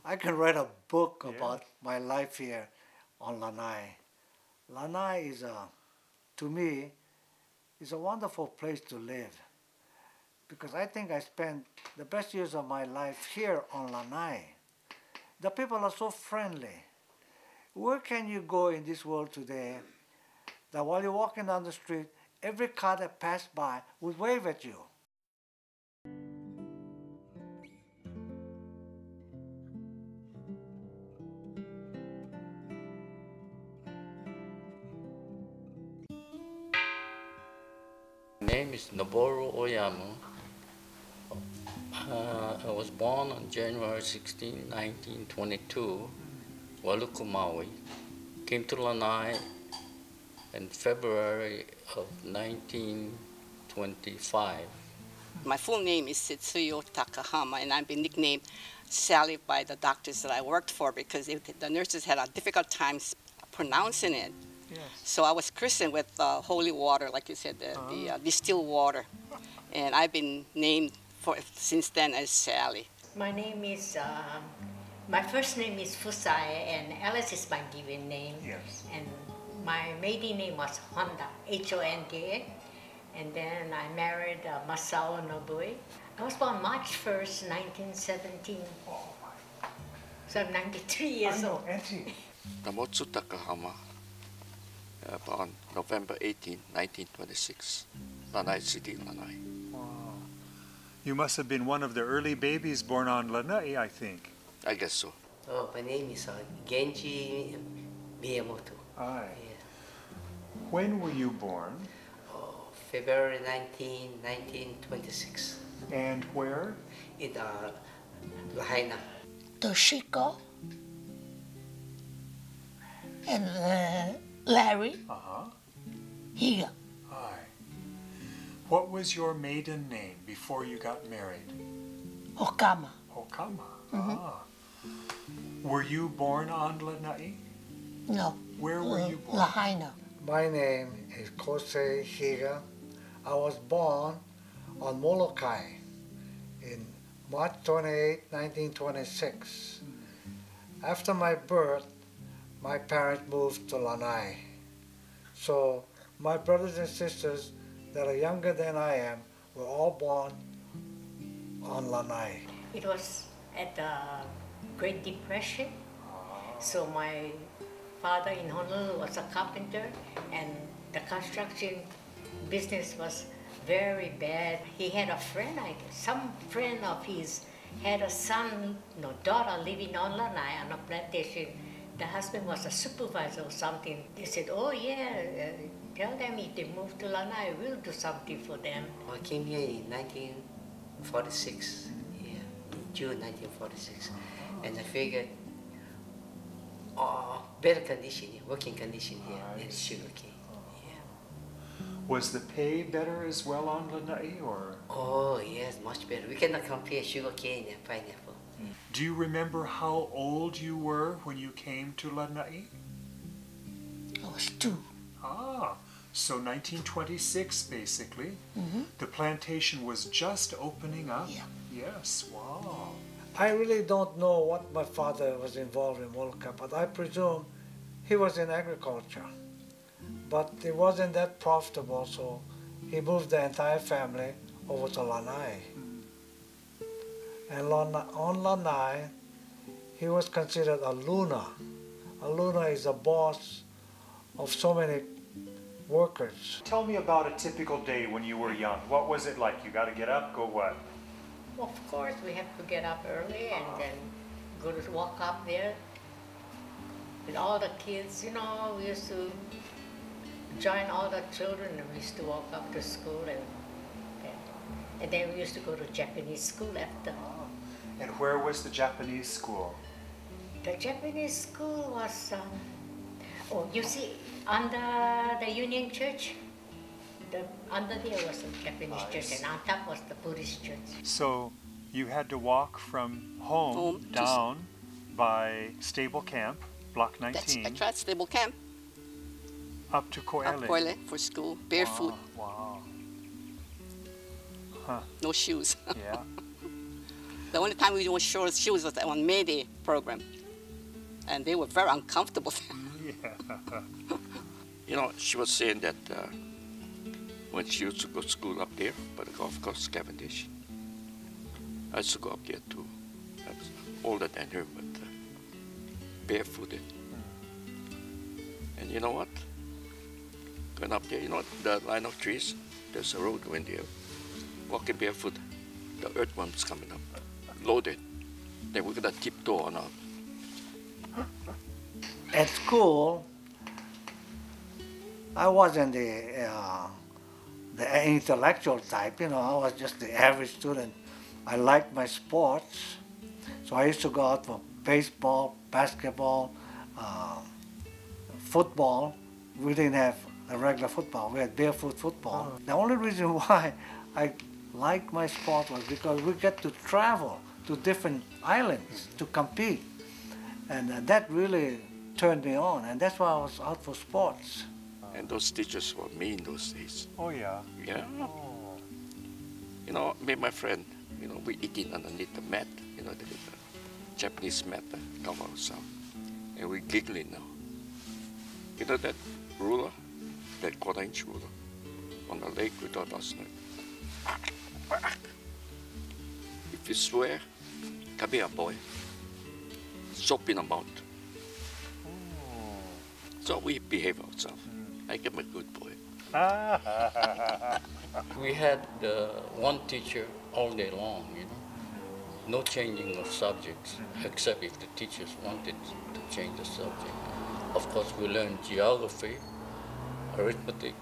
I can write a book about my life here on Lanai. Lanai is to me, is a wonderful place to live because I think I spent the best years of my life here on Lanai. The people are so friendly. Where can you go in this world today that while you're walking down the street, every car that passed by would wave at you? My name is Noboru Oyama. I was born on January 16, 1922, Wailuku, Maui. Came to Lanai in February of 1925. My full name is Setsuyo Takahama, and I've been nicknamed Sally by the doctors that I worked for because the nurses had a difficult time pronouncing it. Yes. So I was christened with holy water, like you said, the distilled water. And I've been named since then as Sally. My name is, my first name is Fusai, and Alice is my given name. Yes. And my maiden name was Honda, Honda. And then I married Masao Nobue. I was born March 1st, 1917. Oh my. So I'm 93 years old. Auntie. Namotsu Takahama, born November 18, 1926, Lanai City, Lanai. Wow. You must have been one of the early babies born on Lanai, I think. I guess so. Oh, my name is Genji Miyamoto. Aye. Yeah. When were you born? Oh, February 19, 1926. And where? In Lahaina. Toshiko and Larry here. Aye. What was your maiden name before you got married? Okama. Okama. Ah. Were you born on Lanai? No. Where were you born? Lahaina. My name is Kosei Higa. I was born on Molokai in March 28, 1926. After my birth, my parents moved to Lanai. So my brothers and sisters that are younger than I am were all born on Lanai. It was at the Great Depression. So my father in Honolulu was a carpenter, and the construction business was very bad. He had a friend, some friend of his had a son, no, daughter living on Lanai on a plantation. The husband was a supervisor or something. They said, oh yeah, tell them if they move to Lanai, we'll do something for them. I came here in 1946, yeah, in June 1946. And I figured, better condition, working condition here than sugarcane. Was the pay better as well on Lanai, or? Oh yes, much better. We cannot compare sugarcane and pineapple. Do you remember how old you were when you came to Lanai? I was 2. Ah, so 1926 basically. The plantation was just opening up? Yeah. Yes, wow. I really don't know what my father was involved in Molokai, but I presume he was in agriculture. But it wasn't that profitable, so he moved the entire family over to Lanai. And on Lanai, he was considered a luna. A luna is a boss of so many workers. Tell me about a typical day when you were young. What was it like? You got to get up, go what? Of course, we have to get up early and then go to walk up there with all the kids. You know, we used to join all the children and we used to walk up to school and then we used to go to Japanese school after. And where was the Japanese school? The Japanese school was, you see, under the Union Church, under there was the Japanese church and on top was the Buddhist church. So you had to walk from home down by Stable Camp, Block 19. That's right, Stable Camp. Up to Keali. Koile for school, barefoot. Wow. Huh. No shoes. Yeah. The only time we wore short shoes was on May Day program. And they were very uncomfortable. You know, she was saying that when she used to go to school up there by the golf course, Cavendish, I used to go up there too. I was older than her, but barefooted. And you know what? Going up there, you know the line of trees? There's a road when they're walking barefoot. The earthworms coming up, loaded. Then we're gonna tiptoe on up. At school, I wasn't the intellectual type, you know, I was just the average student. I liked my sports, so I used to go out for baseball, basketball, football. We didn't have a regular football, we had barefoot football. The only reason why I liked my sport was because we get to travel to different islands to compete. And that really turned me on, and that's why I was out for sports. And those teachers were mean those days. Oh, yeah. Yeah. Oh. You know, me and my friend, you know, we eating underneath the mat, you know, the Japanese mat, cover ourselves. And we're giggling now. You know that ruler, that quarter-inch ruler on the lake we taught last night? If you swear, come here, boy. Soap in a mouth. So we behave ourselves. I am a good boy. We had one teacher all day long, you know. No changing of subjects, except if the teachers wanted to change the subject. Of course, we learned geography, arithmetic.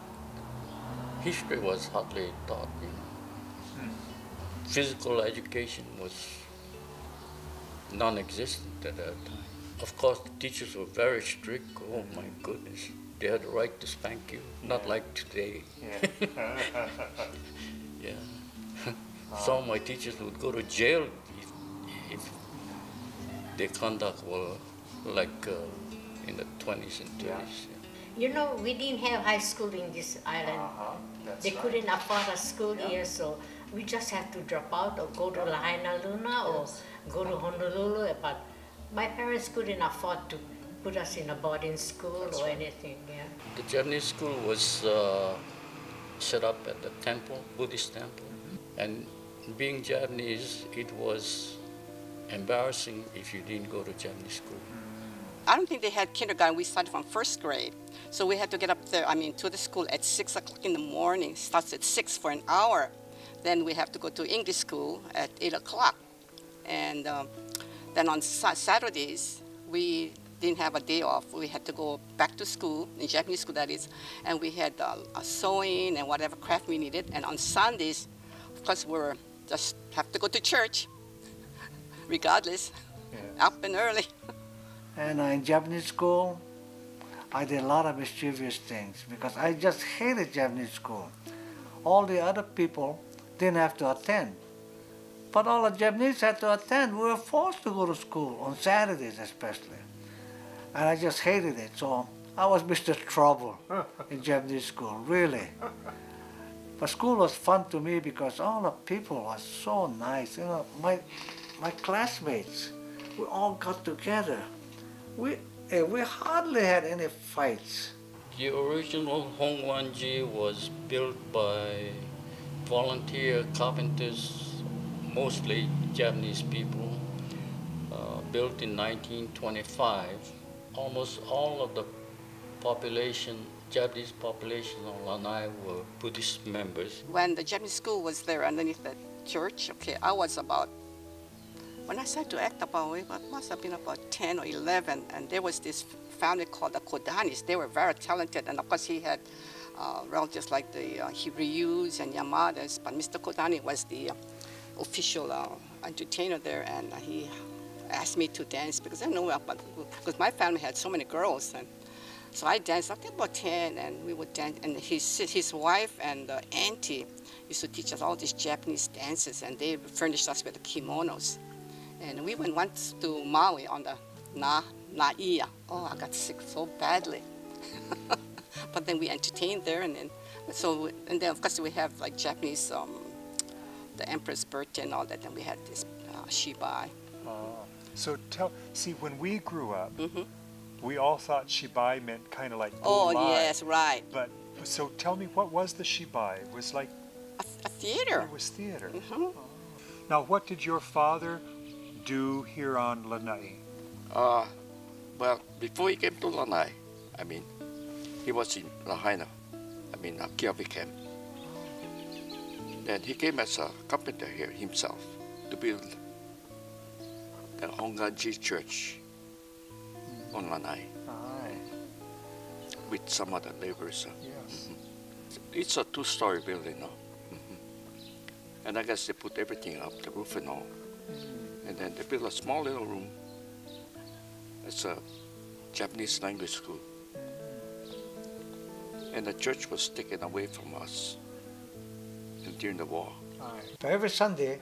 History was hardly taught, you know. Physical education was non-existent at that time. Of course, the teachers were very strict. Oh my goodness. They had the right to spank you, not like today. Yeah. Some of my teachers would go to jail if their conduct were like in the 20s and 30s. Yeah. You know, we didn't have high school in this island. They couldn't afford a school here, so we just had to drop out or go to Lahaina Luna or go to Honolulu. But my parents couldn't afford to put us in a boarding school or anything. Yeah. The Japanese school was set up at the temple, Buddhist temple. And being Japanese, it was embarrassing if you didn't go to Japanese school. I don't think they had kindergarten. We started from first grade. So we had to get up there, to the school at 6 o'clock in the morning. Starts at 6 for an hour. Then we have to go to English school at 8 o'clock. And then on Saturdays, we didn't have a day off. We had to go back to school, in Japanese school that is, and we had a sewing and whatever craft we needed. And on Sundays, of course, we just have to go to church, regardless, up and early. And in Japanese school, I did a lot of mischievous things because I just hated Japanese school. All the other people didn't have to attend. But all the Japanese had to attend. We were forced to go to school, on Saturdays especially. And I just hated it. So I was Mr. Trouble in Japanese school, really. But school was fun to me because all the people were so nice. You know, my classmates, we all got together. We hardly had any fights. The original Hongwanji was built by volunteer carpenters, mostly Japanese people, built in 1925. Almost all of the population, Japanese population on Lanai were Buddhist members. When the Japanese school was there underneath the church, I was about, when I started to act about it, I must have been about 10 or 11, and there was this family called the Kodanis. They were very talented, and of course he had relatives like the Hiryus and Yamadas, but Mr. Kodani was the official entertainer there, and he asked me to dance because I didn't know because my family had so many girls, and so I danced. I think about 10, and we would dance. And his wife and auntie used to teach us all these Japanese dances, and they furnished us with the kimonos. And we went once to Maui on the Na'ia. Oh, I got sick so badly. But then we entertained there, and then of course we have like Japanese, the emperor's birthday and all that. And we had this shibai. So see, when we grew up, Mm-hmm. we all thought shibai meant kind of like Oh, bulai. yes, right. But so tell me, what was the shibai? It was like A theater. it was theater. Mm-hmm. Now, what did your father do here on Lanai? Well, before he came to Lanai, I mean, he was in Lahaina, Keali camp. Then he came as a carpenter here himself to build the Honganji church on Lanai Aye, with some other laborers. yes. It's a two-story building now. And I guess they put everything up, the roof and all. And then they built a small little room. It's a Japanese language school. And the church was taken away from us during the war. Aye. But every Sunday,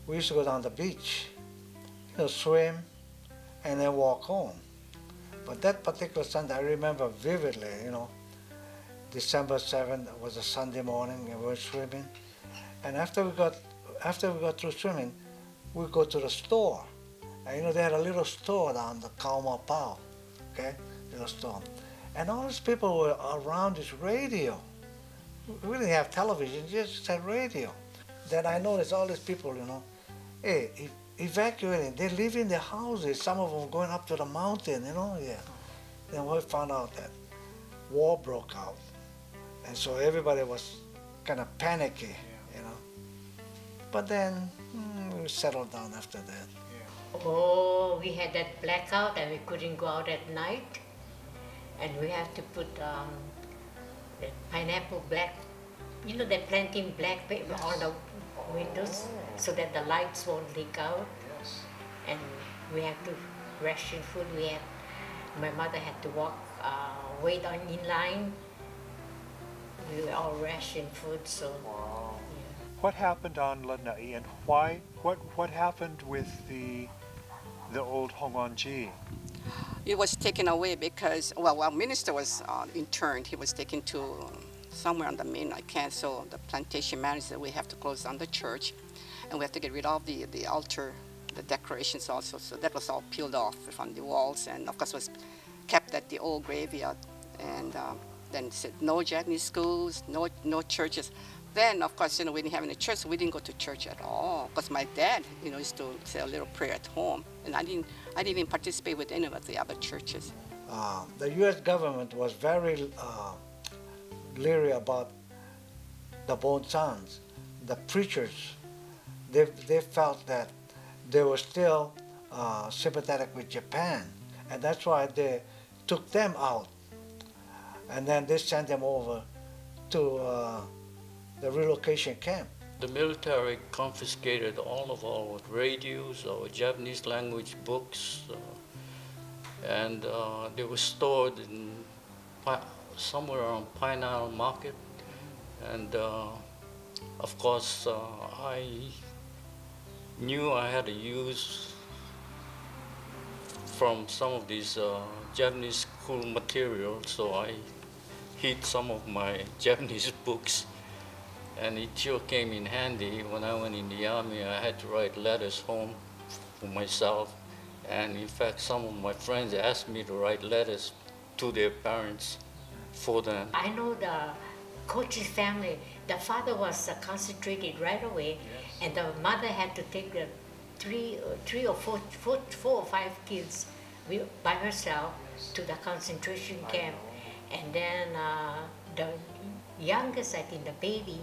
we used to go down the beach, swim, and then walk home. But that particular Sunday, I remember vividly, December 7th was a Sunday morning, and we were swimming. And after we got through swimming, we go to the store. And they had a little store down the Kepā Maly, okay, little store. And all these people were around this radio. We didn't have television, just had radio. Then I noticed all these people, evacuating. They live in their houses. Some of them going up to the mountain, yeah. Then we found out that war broke out. And so everybody was kind of panicky, But then we settled down after that. Oh, we had that blackout and we couldn't go out at night. And we have to put the pineapple black, they're planting black paper on the windows so that the lights won't leak out. And we have to ration food. My mother had to wait in line. We were all ration food, so. Wow. What happened on Lanai, and why? What happened with the old Honganji? It was taken away because, while minister was interned, he was taken to somewhere on the mainland. So the plantation manager said we have to close down the church, and we have to get rid of the altar, the decorations also. So that was all peeled off from the walls, and of course was kept at the old graveyard. And then said no Japanese schools, no churches. Then, of course, we didn't have any church, so we didn't go to church at all. Because my dad, used to say a little prayer at home, and I didn't even participate with any of the other churches. The U.S. government was very leery about the Bonsans, the preachers. They felt that they were still sympathetic with Japan, and that's why they took them out, and then they sent them over to the relocation camp. The military confiscated all of our radios, our Japanese language books, and they were stored in somewhere around Pine Island Market. And of course, I knew I had to use from some of these Japanese school materials, so I hid some of my Japanese books. And it sure came in handy. When I went in the army, I had to write letters home for myself. And in fact, some of my friends asked me to write letters to their parents for them. I know the coach's family, the father was concentrated right away, and the mother had to take the three or four or five kids by herself to the concentration camp. And then the youngest, I think the baby,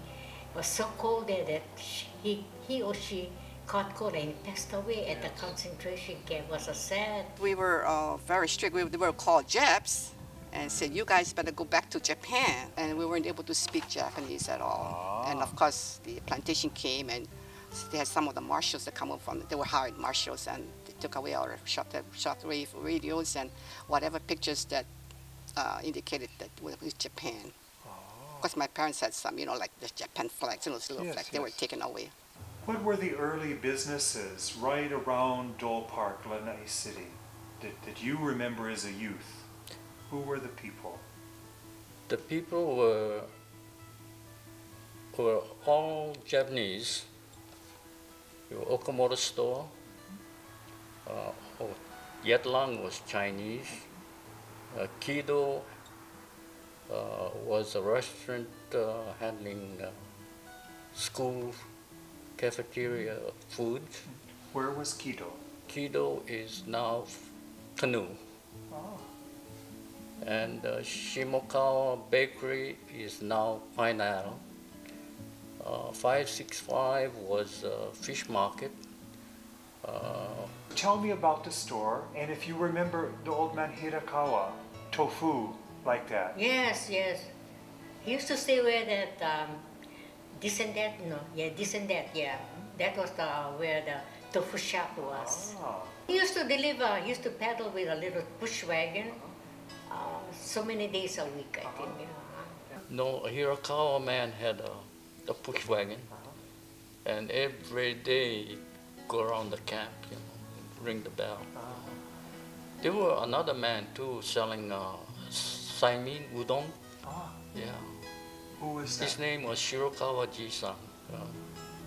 was so cold there that he or she caught cold and passed away at the concentration camp. It was so sad. We were very strict. We were called Japs and said, you guys better go back to Japan. And we weren't able to speak Japanese at all. And of course, the plantation came and they had some of the marshals that come up they were hired marshals, and they took away our shortwave radios and whatever pictures that indicated that we were Japan. Because my parents had some, like the Japan flags, those little flags, they were taken away. What were the early businesses right around Dole Park, Lanai City, that you remember as a youth? Who were the people? The people were all Japanese. The Okamoto store. Yat Lang was Chinese. Kido was a restaurant handling school cafeteria food. Where was Kido? Kido is now Canoe. Oh. And Shimokawa Bakery is now Pineapple. 565 was Fish Market. Tell me about the store, and if you remember the old man Hirakawa, tofu, like that. Yes, yes. He used to say where that this and that, this and that, yeah. That was where the tofu shop was. Ah. He used to deliver, he used to paddle with a little push wagon so many days a week, I think. Yeah. No, Hirakawa man had a push wagon, and every day go around the camp, ring the bell. There were another man too selling saimin udon. Yeah. Who was that? His name was Shirokawa Ji-san.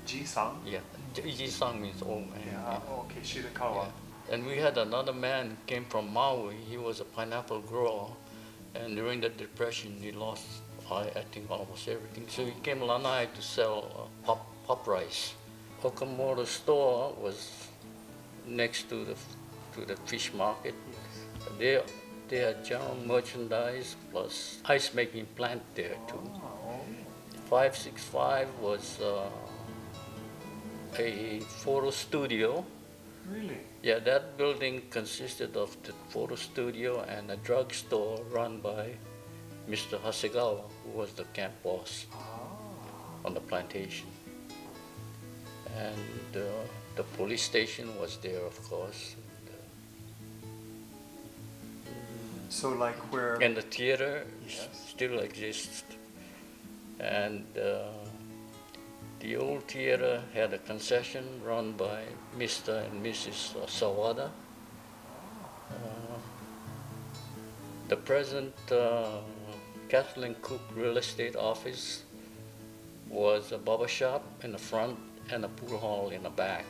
Ji-san? Yeah, Ji-san means old man. Yeah. Okay, Shirakawa. Yeah. And we had another man who came from Maui. He was a pineapple grower, and during the Depression, he lost, I think, almost everything. So he came to Lanai to sell pop rice. Okamoto store was next to the fish market. They had general merchandise plus ice making plant there too. 565 was a photo studio. Really? Yeah, that building consisted of the photo studio and a drugstore run by Mr. Hasegawa, who was the camp boss on the plantation. And the police station was there, of course. So like where... And the theater still exists. And the old theater had a concession run by Mr. and Mrs. Sawada. The present Kathleen Cook real estate office was a barber shop in the front and a pool hall in the back.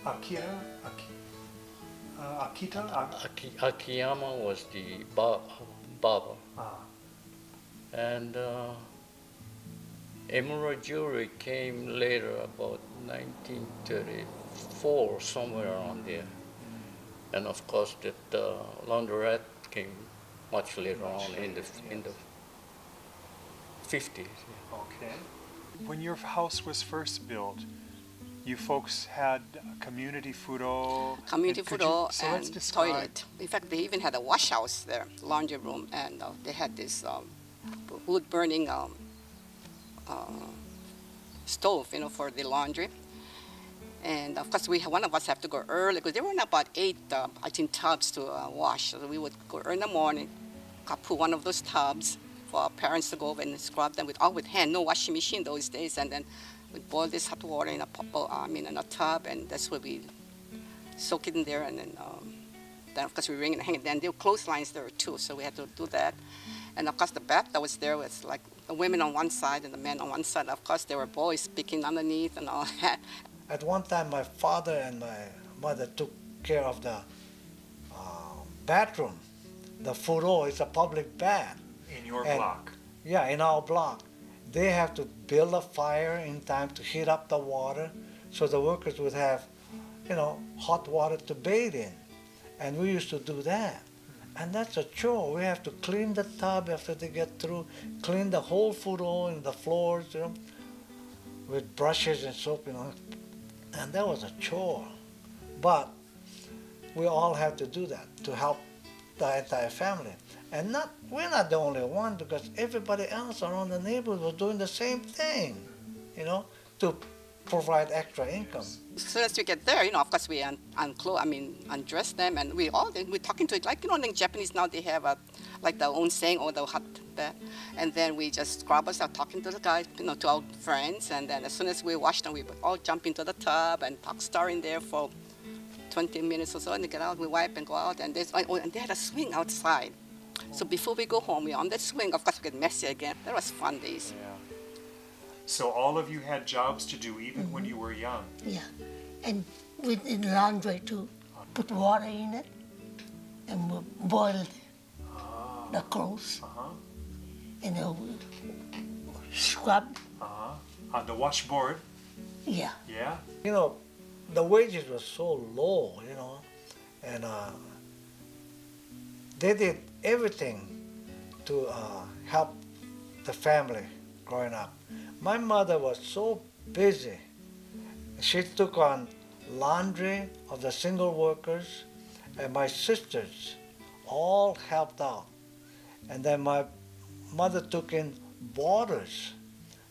Akira? Akita? Akiyama was the barber. And Emerald Jewelry came later, about 1934, somewhere around there. And of course, that laundrette came much later on in the 50s. Okay. When your house was first built, you folks had community furo. Community furo So let's and describe. toilet. In fact, they even had a wash house there, laundry room, and they had this wood burning stove, for the laundry. And of course, one of us have to go early because there were about 8, I think, tubs to wash. So we would go early in the morning, put one of those tubs for our parents to go over and scrub them with hand, no washing machine those days, and then we boil this hot water in a tub, and that's where we soak it in there, and then of course we wring and hang it. Then there were clotheslines there too, so we had to do that. And of course the bath that was there was like the women on one side and the men on one side. Of course there were boys speaking underneath and all that. At one time, my father and my mother took care of the bathroom. The furo is a public bath. In your And- block. Yeah, in our block. They have to build a fire in time to heat up the water so the workers would have, hot water to bathe in. And we used to do that. And that's a chore. We have to clean the tub after they get through, clean the whole furo and the floors, with brushes and soap, And that was a chore. But we all have to do that to help the entire family. And we're not the only one, because everybody else around the neighborhood was doing the same thing, to provide extra income. As soon as we get there, of course we undress them, and we're talking to it like, in Japanese now they have their own saying or the hot bath, and then we just scrub us out talking to the guys, to our friends, and then as soon as we wash them, we would all jump into the tub and star in there for 20 minutes or so, and they get out, we wipe and go out, and they had a swing outside. So before we go home, we're on that swing. Of course, we get messy again. That was fun days. Yeah. So all of you had jobs to do even when you were young. Yeah. And within laundry too. Put water in it and we'll boil the clothes. And then we'll scrub. On the washboard. Yeah. Yeah. You know, the wages were so low, you know, and they did everything to help the family growing up. My mother was so busy. She took on laundry of the single workers, and my sisters all helped out. And then my mother took in boarders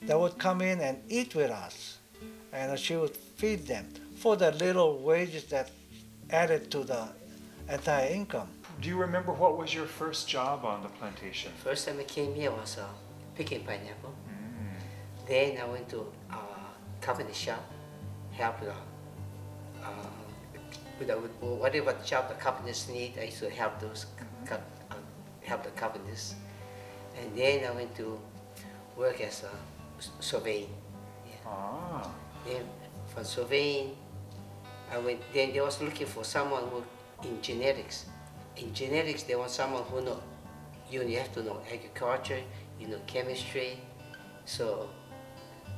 that would come in and eat with us, and she would feed them for the little wages that added to the entire income. Do you remember what was your first job on the plantation? First time I came here was picking pineapple. Then I went to company shop, help with whatever job the companies need. I used to help those help the companies. And then I went to work as a surveying. Yeah. Then from surveying, I went. Then they was looking for someone who in genetics. In genetics, they want someone who know. You have to know agriculture, you know chemistry, so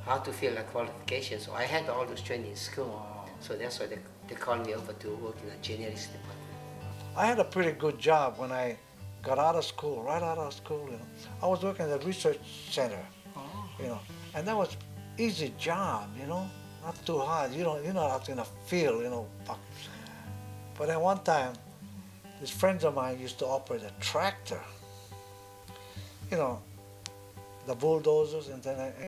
how to fill a qualification. So I had all those training in school. So that's why they called me over to work in the genetics department. I had a pretty good job when I got out of school, right out of school, you know. I was working at the research center, you know, and that was easy job, you know, not too hard. You're not out in a field, you know. But at one time, these friends of mine used to operate a tractor, you know, the bulldozers, and then